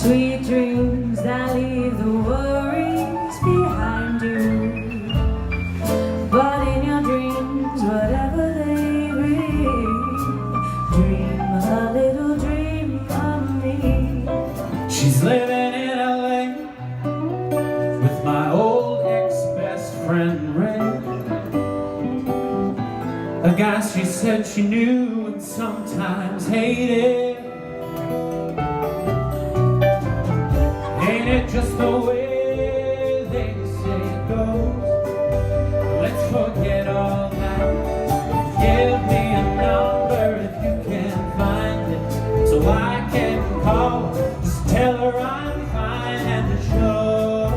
Sweet dreams that leave the worries behind you. But in your dreams, whatever they bring, dream a little dream of me. She's living in LA with my old ex-best friend Ray, a guy she said she knew and sometimes hated. Ain't it just the way they say it goes? Let's forget all that. Give me a number if you can find it, so I can call. Just tell her I'm fine and the show.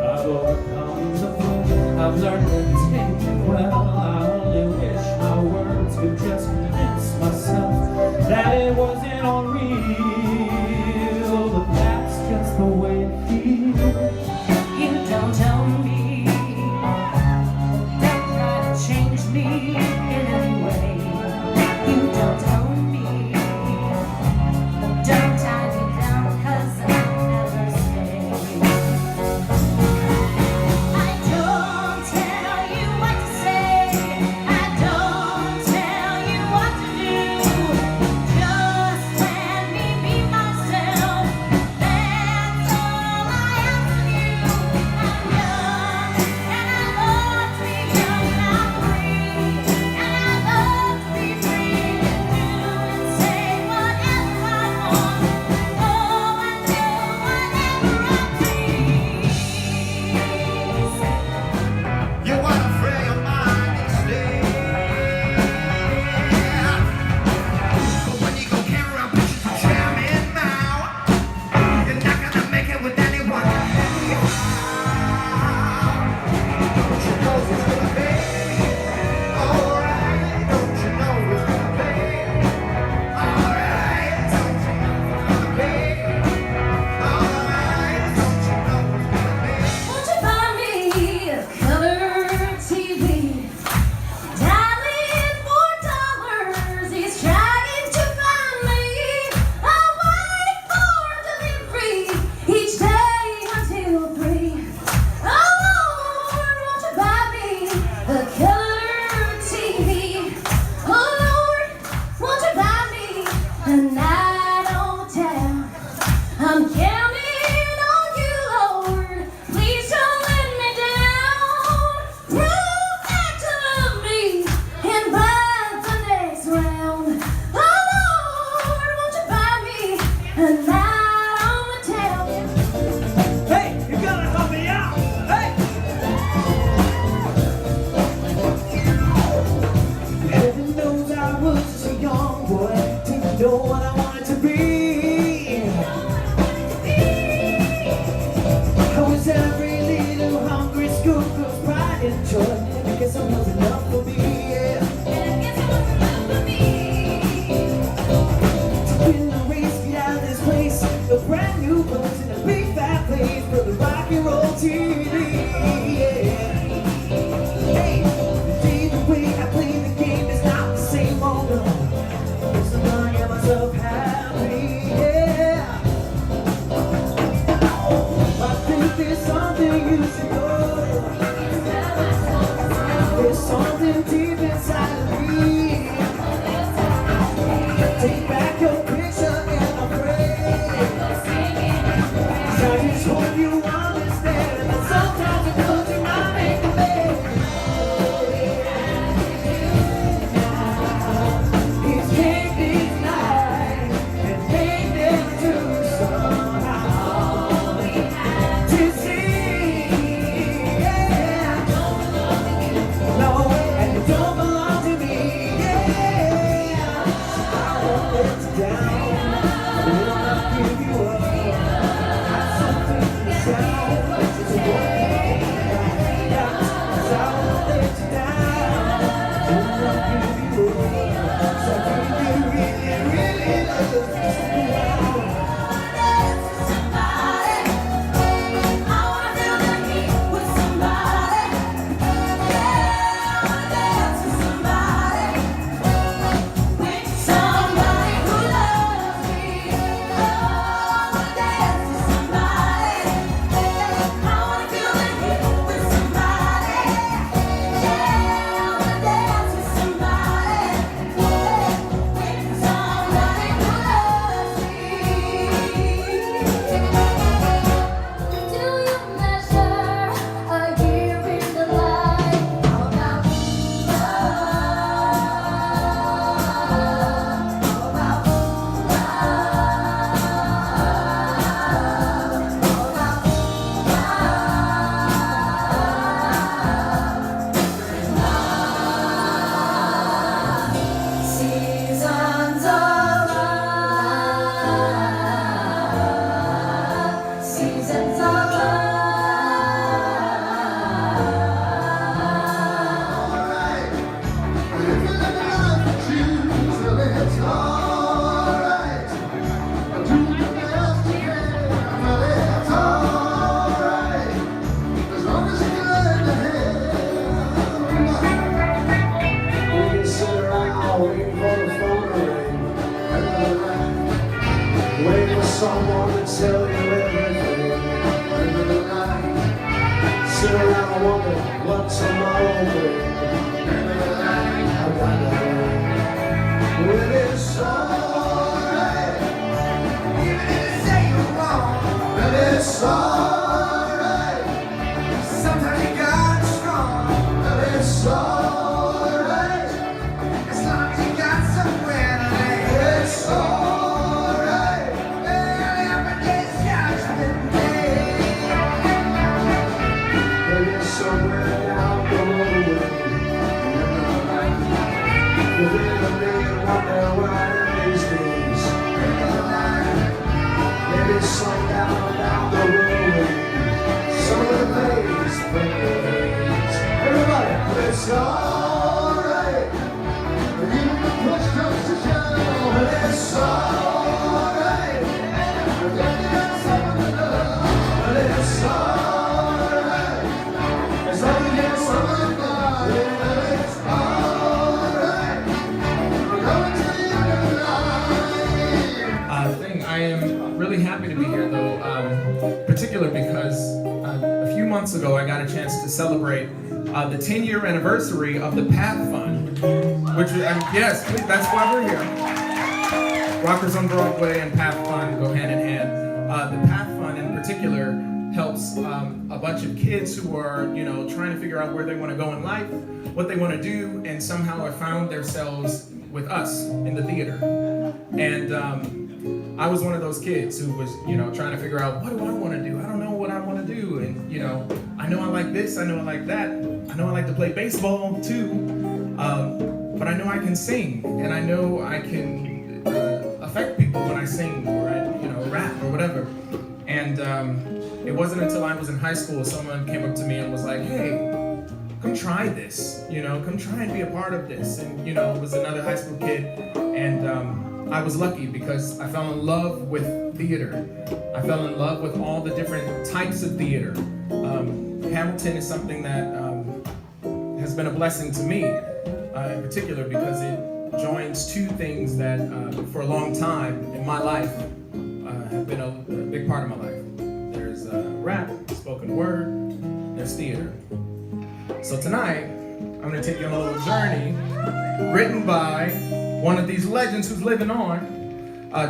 I've overcome the fool. I've learned to take it well. I only wish my words could just convince myself that it wasn't all real, but that's just the way it feels. You don't tell me, don't try to change me in any way. You don't tell me, don't tie me down, 'cause I'll never stay. I don't tell you what to say, I don't tell you what to do. Just let me be myself, that's all I ask of you. I'm young, and I love to be young, and I'm free, and I love to be free to do and say whatever I want, go and do whatever I please. You wanna free your mind and sleep. But when you go carry around pictures of jamming now, you're not gonna make it with anyone. Don't you know it's gonna be alright? Don't you know it's gonna be alright? Don't you know it's gonna be alright? Don't you know it's gonna be? Won't you buy me a color TV? Dialing $4, he's trying to find me. I'll wait for delivery each day until 3. Oh Lord, won't you buy me a color TV? Oh Lord, won't you buy me a night on town? I'm counting on you, Lord. Please don't let me down. Prove that you love me and buy the next round. Oh Lord, won't you buy me a night on the town? Hey, you gotta help me out! Hey! Heaven knows I was just a young boy, didn't know what I wanted to be. I was every little hungry schoolgirl's pride and joy. I guess it was enough for me, yeah. To win the race, get out of this place, a brand new rose in a big fat place for the rock and roll TV, yeah. Hey, the way I play the game is not the same old one. It's the I get myself happy, yeah. I think there's something you should know. There's something deep inside of me. Take back your picture and I'm afraid. 'Cause I just hope you understand that sometimes it feels you might make a mistake. It's take these nights and make them do somehow to see, yeah. No, and you don't belong to me, yeah. I won't let you down, I will not give you up. Got something inside that is working right now. 'Cause I won't let you down, I will not give you up. So do you really, really love me? Somebody who loves me. Wait for someone to tell you everything. Remember the night. Sit around and wonder what tomorrow brings. Remember the night. I got that right. When it's alright. Even if you say you're wrong. When it's alright. Sometimes you got strong. When it's alright. As long as you got somewhere to lay. It's alright. Every day's judgment day. Maybe somewhere down the road. Within a million wonder where I am these days. Maybe some down the road. Some of the days bring the days. Everybody, it's alright. Even the push comes to shove. It's alright. Forget you got someone to love. But it's alright. As long as you get someone to love. It's alright. We're going to the end of the line. I am really happy to be here, though, particular because a few months ago I got a chance to celebrate the 10-year anniversary of the Path Fund, which, yes, please, that's why we're here. Rockers on Broadway and Path Fund go hand in hand. The Path Fund, in particular, helps a bunch of kids who are, trying to figure out where they want to go in life, what they want to do, and somehow have found themselves with us in the theater. And I was one of those kids who was, trying to figure out, what do I want to do? I don't know what I want to do. And, I know I like this, I know I like that. I know I like to play baseball too. But I know I can sing, and I know I can affect people when I sing or rap or whatever. And it wasn't until I was in high school someone came up to me and was like, hey, come try this, come try and be a part of this. And, it was another high school kid, and I was lucky because I fell in love with theater. I fell in love with all the different types of theater. Hamilton is something that has been a blessing to me, in particular because it joins two things that for a long time in my life have been a big part of my life. There's rap, spoken word, there's theater. So tonight, I'm gonna take you on a little journey written by one of these legends who's living on,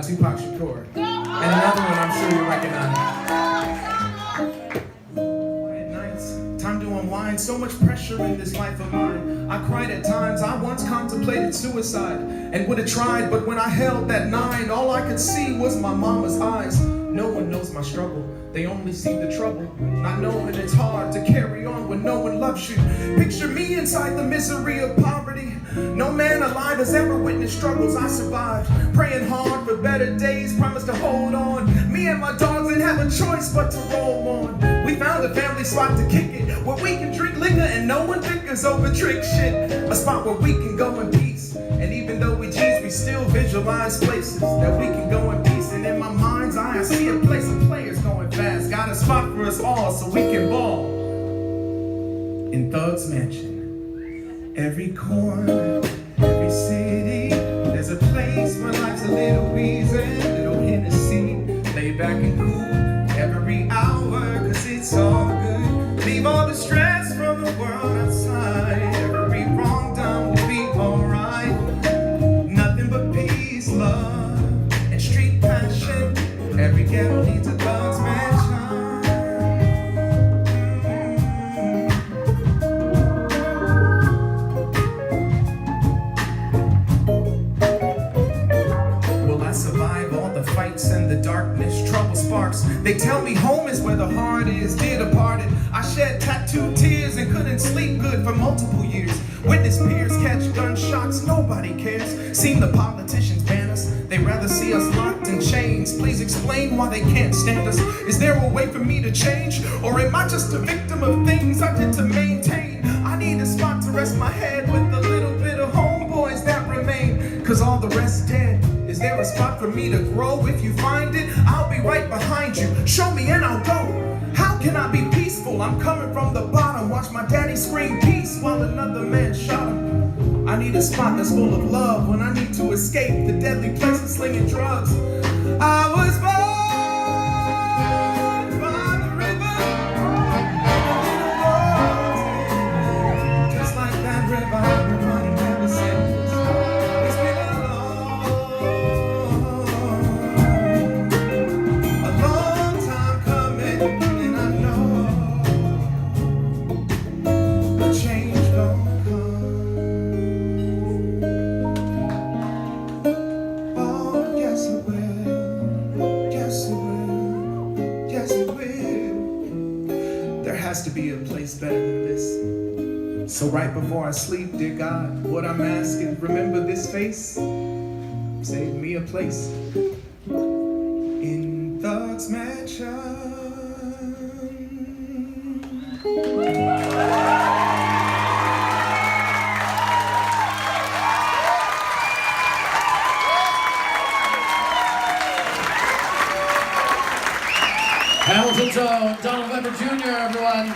Tupac Shakur. And another one I'm sure you recognize. At nights, time to unwind, so much pressure in this life of mine. I cried at times, I once contemplated suicide and would have tried, but when I held that 9, all I could see was my mama's eyes. No one knows my struggle, they only see the trouble. Not knowing it's hard to carry on when no one loves you. Picture me inside the misery of poverty. No man alive has ever witnessed struggles I survived. Praying hard for better days, promised to hold on. Me and my dogs didn't have a choice but to roll on. We found a family spot to kick it, where we can drink liquor and no one bickers over trick shit. A spot where we can go in peace. And even though we G's, we still visualize places that we can go in peace. And in my mind's eye, I see a place of players going fast. Got a spot for us all so we can ball in Thug's Mansion. Every corner, every city, there's a place where life's a little easy, little Hennessy, lay back and cool every hour, cause it's all good. Leave all the stress from the world outside. Every wrong done will be alright. Nothing but peace, love, and street passion. Every ghetto needs a Thug's Mansion. And the darkness, trouble sparks. They tell me home is where the heart is. Dear departed, I shed tattooed tears and couldn't sleep good for multiple years. Witness peers catch gunshots, nobody cares. Seen the politicians ban us, they rather see us locked in chains. Please explain why they can't stand us. Is there a way for me to change? Or am I just a victim of things I did to maintain? I need a spot to rest my head with a little bit of homeboys that remain, cause all the rest dead. Is there a spot for me to grow? If you find it, I'll be right behind you. Show me and I'll go. How can I be peaceful? I'm coming from the bottom. Watch my daddy scream peace while another man shot him. I need a spot that's full of love when I need to escape the deadly place of slinging drugs. I was gets better than this. So right before I sleep, dear God, what I'm asking, remember this face, save me a place in Thug's Mansion. Hamilton's own Donald Weber Jr., everyone.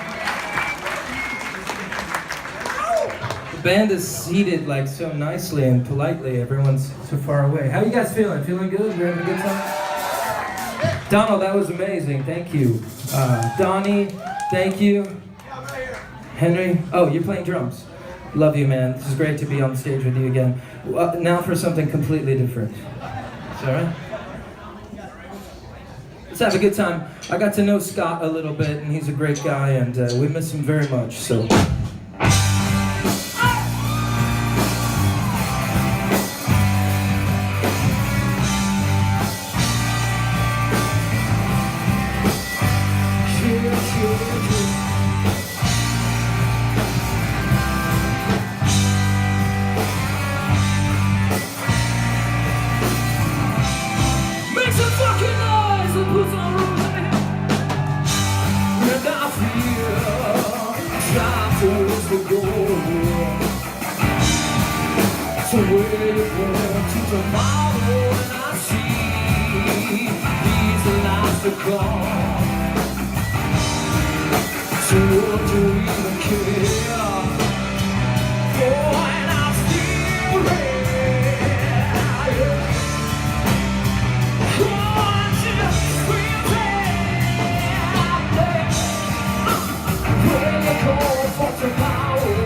The band is seated like so nicely and politely. Everyone's so far away. How you guys feeling? Feeling good? We're having a good time? Donald, that was amazing. Thank you. Donnie, thank you. Henry, oh, you're playing drums. Love you, man. This is great to be on stage with you again. Now for something completely different. Is that right? Let's have a good time. I got to know Scott a little bit, and he's a great guy, and we miss him very much, so. So where you going to tomorrow and I see these lights to come. So what do you even care? Oh, and I'm still here. Going to scream where you go for tomorrow.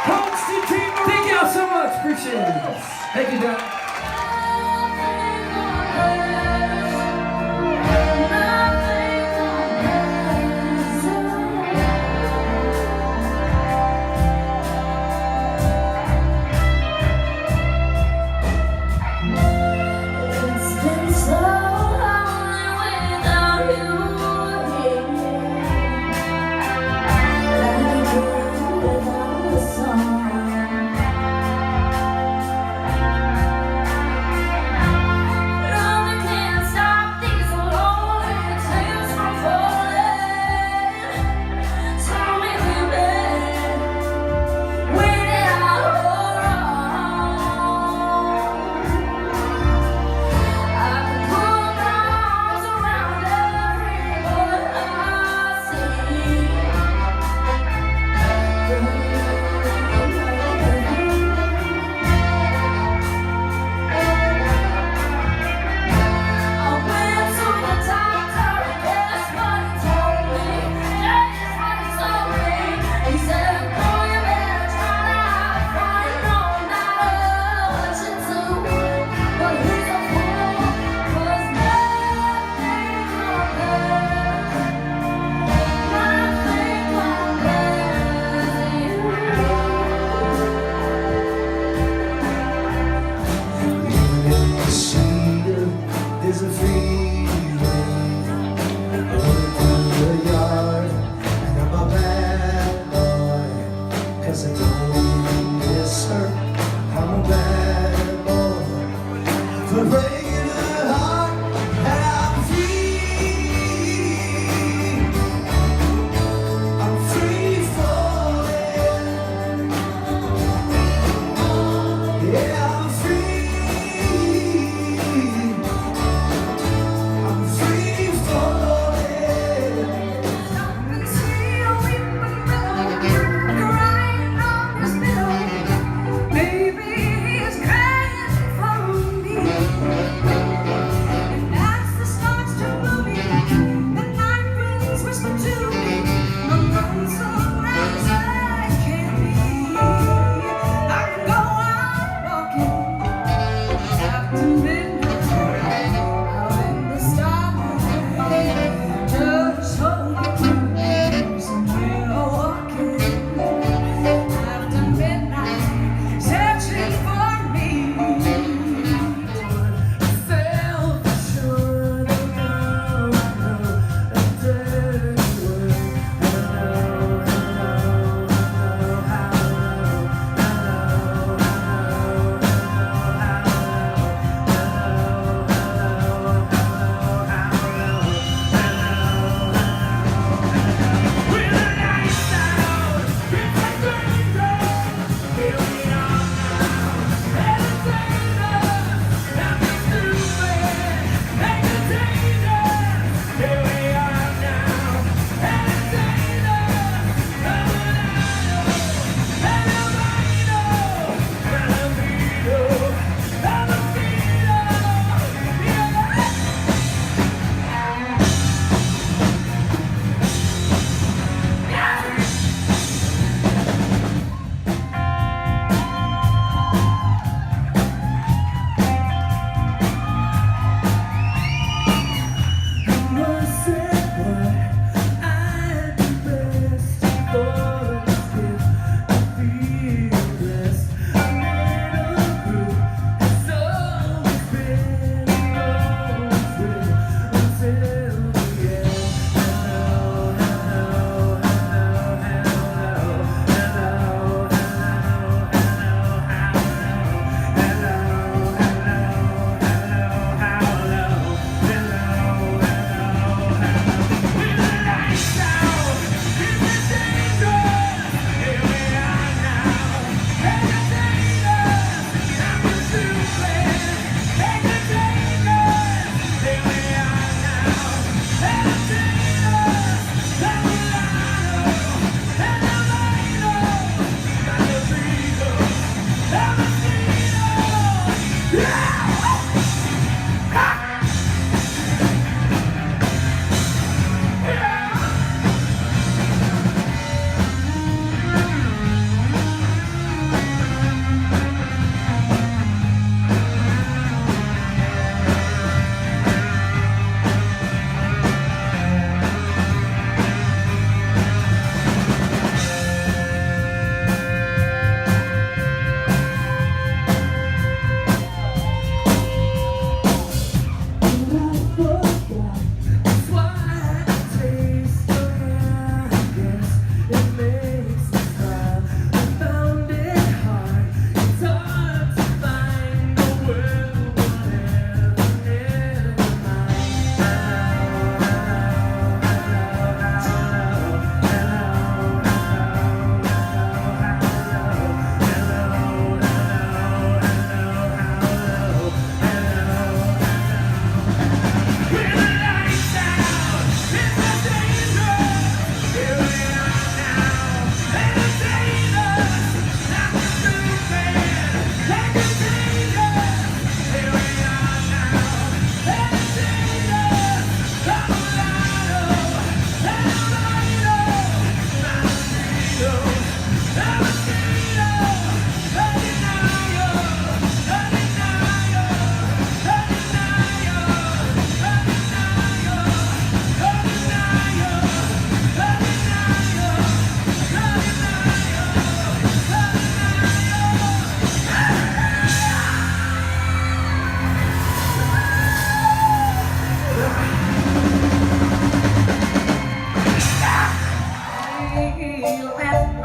Constantine, thank y'all so much. Appreciate it. Thank you, Doc. It's been so long without you here, like a bird without a song.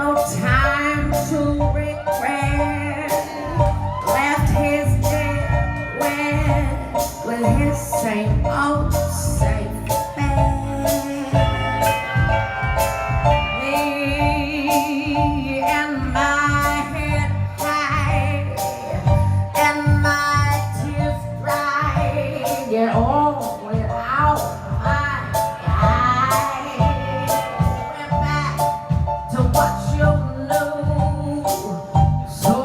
no time to regret. Left his bed with his same old safe bed. Me and my head high and my tears dry. Get on without my eye. Went back to what you knew, so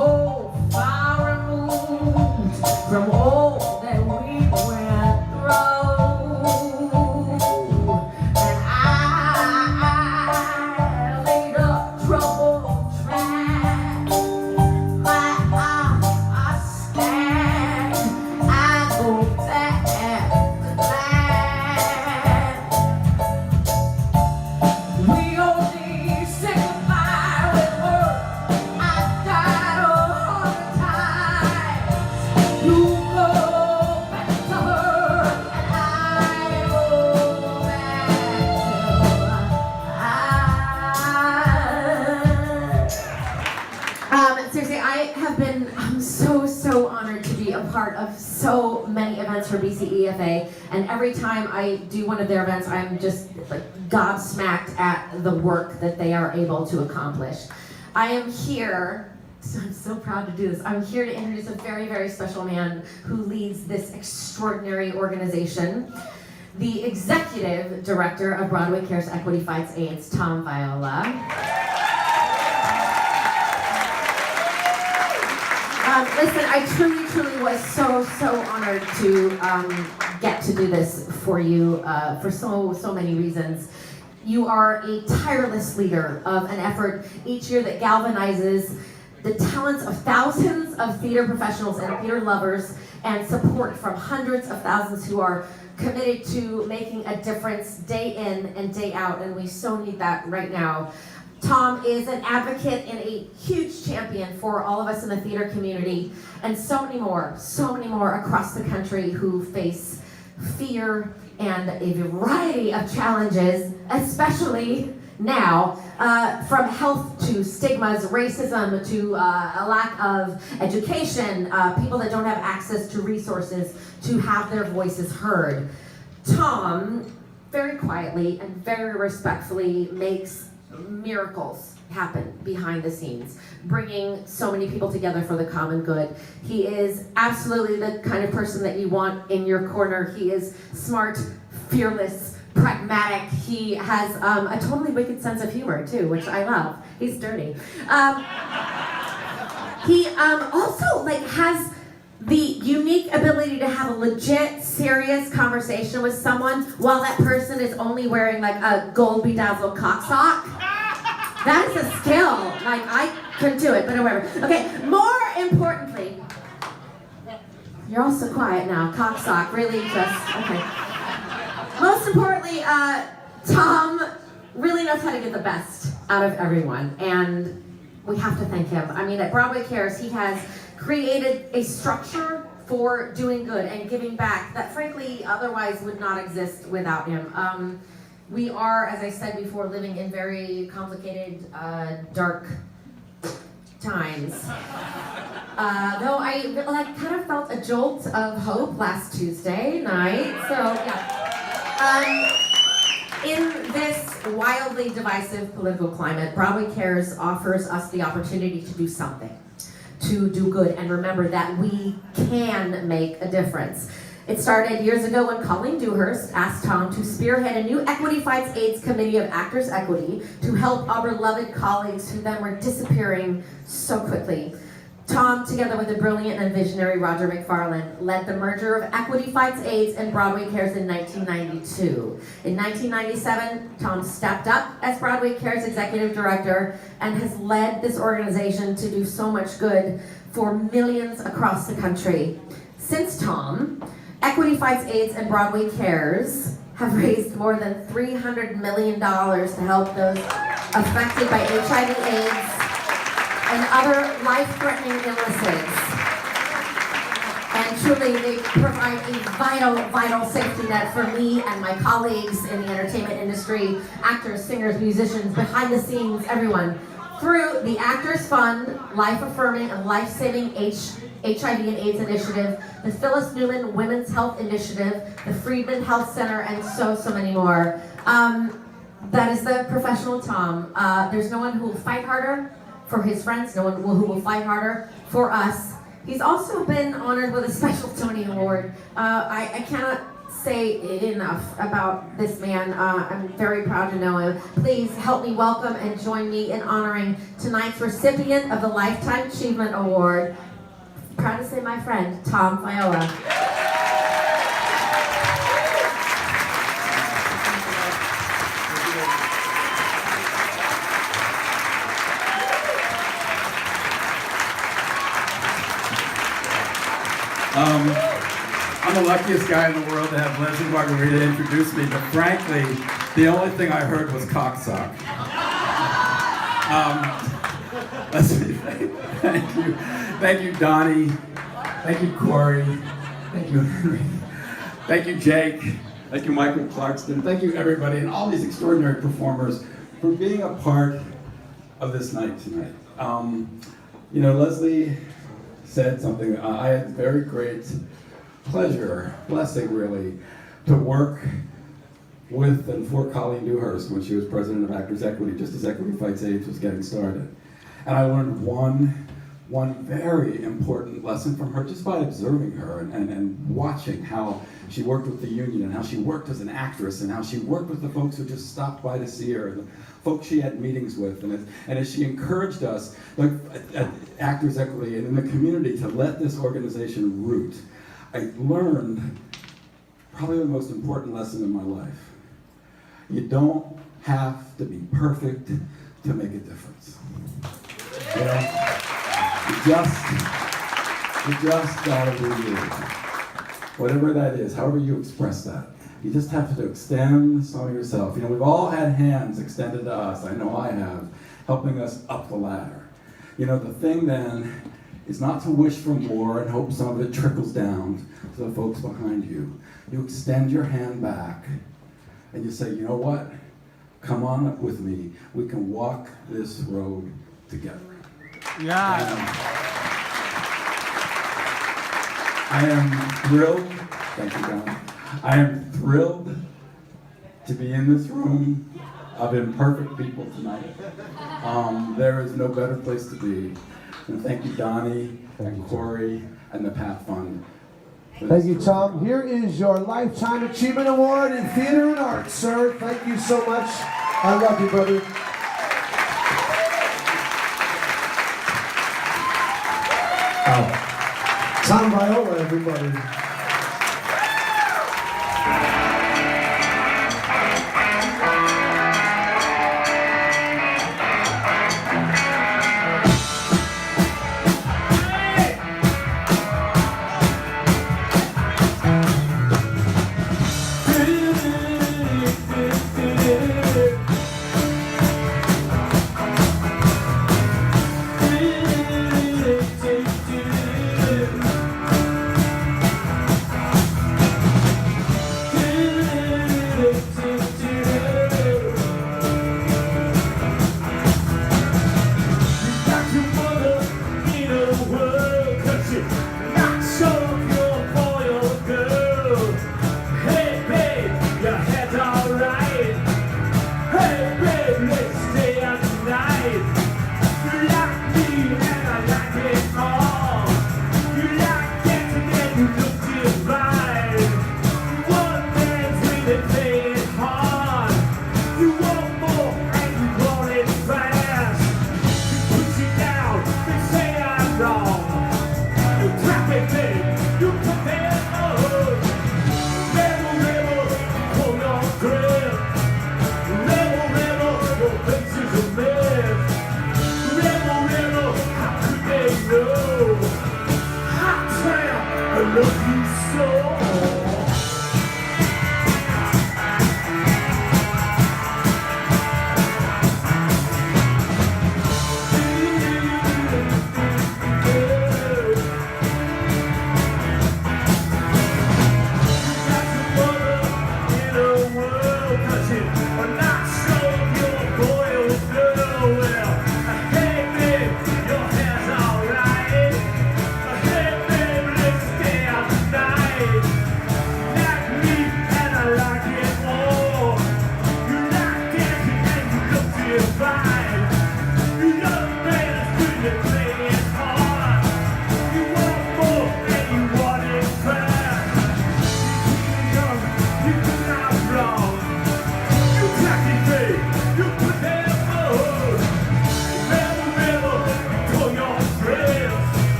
far removed from all that we went through. And I laid a troubled track. My eyes stand, I go back to that. We only say goodbye with words. I died a 100 times. You go back to her, and I go back to seriously, I'm so honored to be a part of so many events for BCEFA, and every time I do one of their events, I'm just like gobsmacked at the work that they are able to accomplish. I am here, I'm so proud to do this, I'm here to introduce a very special man who leads this extraordinary organization, the Executive Director of Broadway Kehr's Equity Fights AIDS, Tom Viola. Listen, I truly was so honored to get to do this for you for so many reasons. You are a tireless leader of an effort each year that galvanizes the talents of thousands of theater professionals and theater lovers, and support from hundreds of thousands who are committed to making a difference day in and day out, and we so need that right now. Tom is an advocate and a huge champion for all of us in the theater community, and so many more across the country who face fear and a variety of challenges, especially now, from health to stigmas, racism to a lack of education, people that don't have access to resources to have their voices heard. Tom, very quietly and very respectfully, makes miracles happen behind the scenes, bringing so many people together for the common good. He is absolutely the kind of person that you want in your corner. He is smart, fearless, pragmatic. He has a totally wicked sense of humor too, which I love. He's dirty. He also has the unique ability to have a legit, serious conversation with someone while that person is only wearing like a gold bedazzled cock sock. That is a skill. Like, I couldn't do it, but whatever. Okay, more importantly, you're all so quiet now. Cock sock, really just, okay. Most importantly, Tom really knows how to get the best out of everyone, and we have to thank him. I mean, at Broadway Kehr's, he has created a structure for doing good and giving back that frankly otherwise would not exist without him. We are, as I said before, living in very complicated, dark times. Though I kind of felt a jolt of hope last Tuesday night, so yeah. In this wildly divisive political climate, Broadway Kehr's offers us the opportunity to do something, to do good, and remember that we can make a difference. It started years ago when Colleen Dewhurst asked Tom to spearhead a new Equity Fights AIDS Committee of Actors Equity to help our beloved colleagues who then were disappearing so quickly. Tom, together with the brilliant and visionary Roger McFarlane, led the merger of Equity Fights AIDS and Broadway Kehr's in 1992. In 1997, Tom stepped up as Broadway Kehr's executive director and has led this organization to do so much good for millions across the country. Since Tom, Equity Fights AIDS and Broadway Kehr's have raised more than $300 million to help those affected by HIV/AIDS and other life-threatening illnesses. And truly, they provide a vital safety net for me and my colleagues in the entertainment industry, actors, singers, musicians, behind the scenes, everyone. through the Actors Fund, Life Affirming and Life Saving HIV and AIDS Initiative, the Phyllis Newman Women's Health Initiative, the Friedman Health Center, and so many more. That is the professional Tom. There's no one who will fight harder for his friends, no one who will fight harder for us. He's also been honored with a special Tony Award. I cannot say enough about this man. I'm very proud to know him. Please help me welcome and join me in honoring tonight's recipient of the Lifetime Achievement Award. Proud to say my friend, Tom Viola. I'm the luckiest guy in the world to have Lesli and Marherita introduce me, but frankly, the only thing I heard was cocksock. Lesli, thank you. Thank you, Donnie. Thank you, Corey. Thank you, Henry. Thank you, Jake. Thank you, Michael Clarkston. Thank you, everybody, and all these extraordinary performers for being a part of this night tonight. You know, Lesli said something. I had very great pleasure, blessing really, to work with and for Colleen Dewhurst when she was president of Actors Equity, just as Equity Fights AIDS was getting started. And I learned one very important lesson from her just by observing her and watching how she worked with the union and how she worked as an actress and how she worked with the folks who just stopped by to see her, and the folks she had meetings with, and as she encouraged us, like at Actors Equity and in the community, to let this organization root. I learned probably the most important lesson in my life. You don't have to be perfect to make a difference. You know? You just gotta be you. Whatever that is, however you express that. You just have to extend some of yourself. You know, we've all had hands extended to us, I know I have, helping us up the ladder. You know, the thing then is not to wish for more and hope some of it trickles down to the folks behind you. You extend your hand back and you say, you know what? Come on up with me. We can walk this road together. Yeah. I am thrilled, thank you, Don. I am thrilled to be in this room of imperfect people tonight. There is no better place to be. And thank you, Donnie, and Corey, and the Path Fund. Thank you, Tom. Here is your Lifetime Achievement Award in Theater and Art, sir. Thank you so much. I love you, brother. Tom Viola, everybody.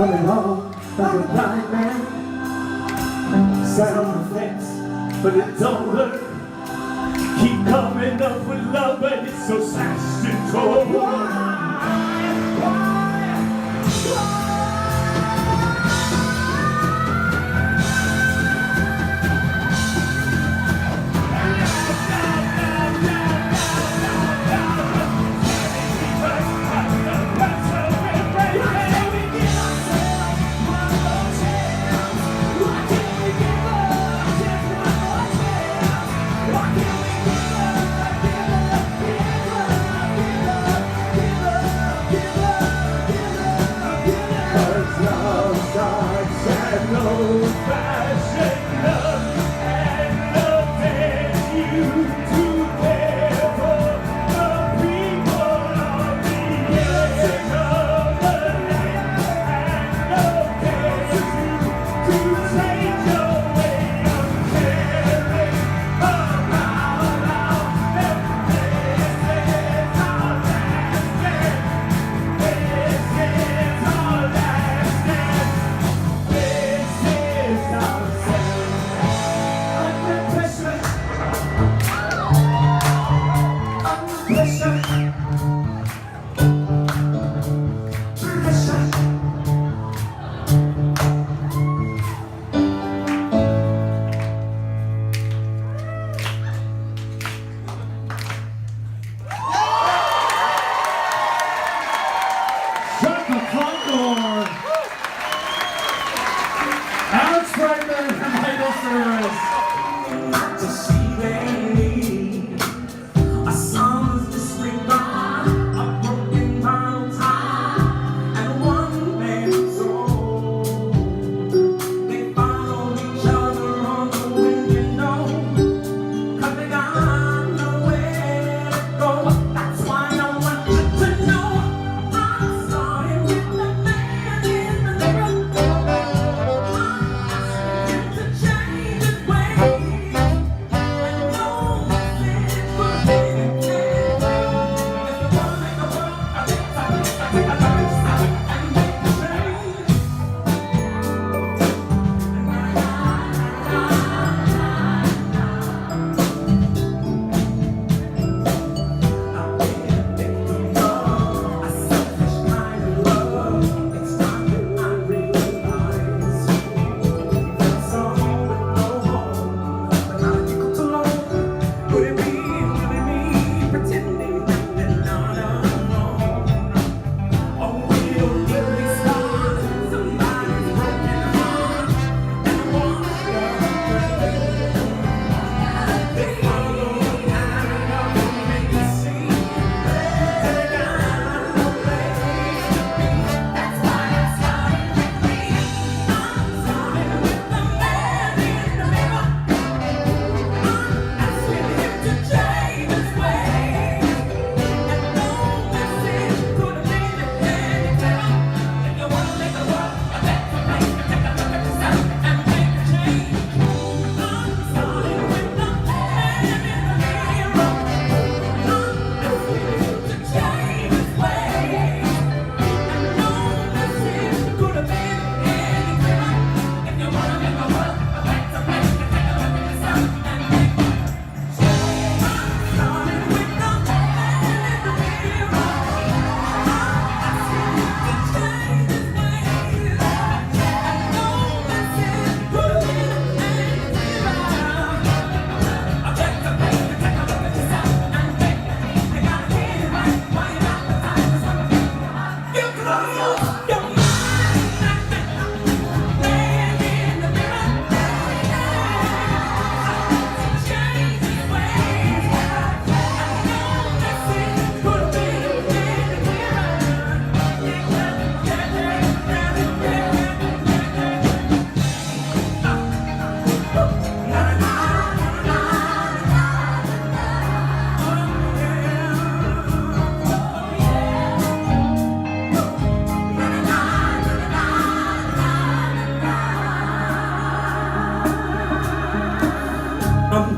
coming home like a Brightman. Sat on the fence, but it don't hurt. Keep coming up with love, but it's so slashed and torn.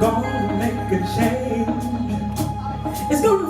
gonna make a change. It's gonna